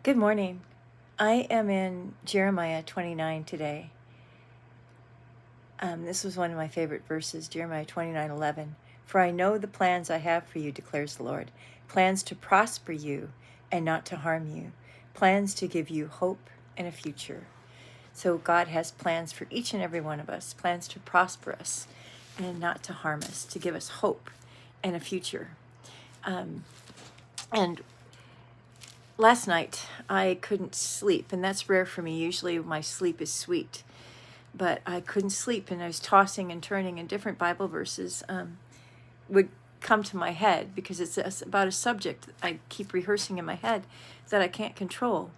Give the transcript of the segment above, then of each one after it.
Good morning. I am in Jeremiah 29 today. This was one of my favorite verses, Jeremiah 29:11. For I know the plans I have for you, declares the Lord. Plans to prosper you and not to harm you. Plans to give you hope and a future. So God has plans for each and every one of us, plans to prosper us and not to harm us, to give us hope and a future. And last night I couldn't sleep, and that's rare for me. Usually my sleep is sweet, but I couldn't sleep, and I was tossing and turning, and different Bible verses would come to my head because it's about a subject I keep rehearsing in my head that I can't control.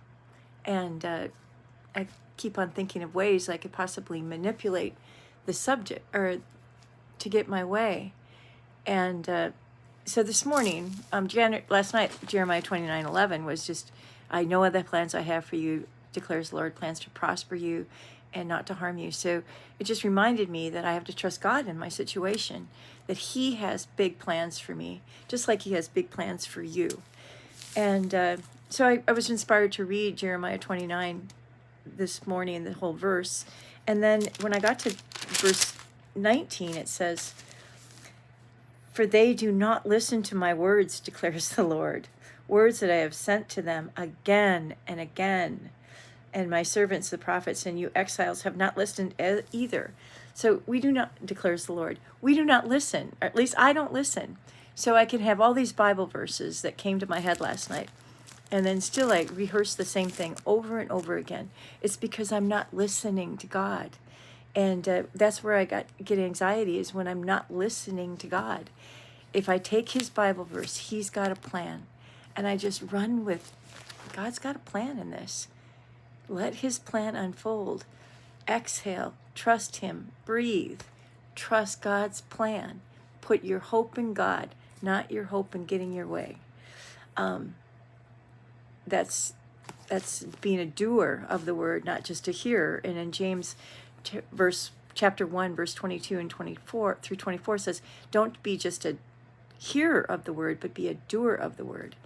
And I keep on thinking of ways I could possibly manipulate the subject or to get my way. And so this morning, last night, Jeremiah 29:11 was just, I know the plans I have for you, declares the Lord, plans to prosper you and not to harm you. So it just reminded me that I have to trust God in my situation, that He has big plans for me, just like He has big plans for you. And so I was inspired to read Jeremiah 29 this morning, the whole verse. And then when I got to verse 19, it says, for they do not listen to my words, declares the Lord, words that I have sent to them again and again. And my servants, the prophets, and you exiles have not listened either. So we do not, declares the Lord, we do not listen, or at least I don't listen. So I can have all these Bible verses that came to my head last night, and then still I rehearse the same thing over and over again. It's because I'm not listening to God. And that's where I get anxiety, is when I'm not listening to God. If I take His Bible verse, He's got a plan. And I just run with, God's got a plan in this. Let His plan unfold. Exhale, trust Him, breathe, trust God's plan. Put your hope in God, not your hope in getting your way. That's being a doer of the word, not just a hearer. And in James chapter 1, verse 22 and 24 through 24 says, don't be just a hearer of the word, but be a doer of the word.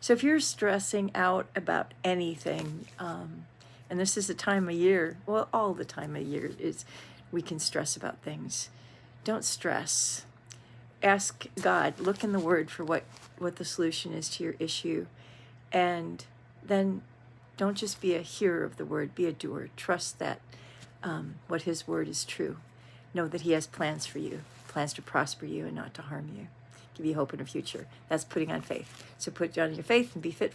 So if you're stressing out about anything, and this is the time of year, well, all the time of year is we can stress about things. Don't stress. Ask God, look in the word for what the solution is to your issue. And then don't just be a hearer of the word, be a doer. Trust that what His word is true. Know that He has plans for you, plans to prosper you and not to harm you, give you hope in a future. That's putting on faith. So put on your faith and be fit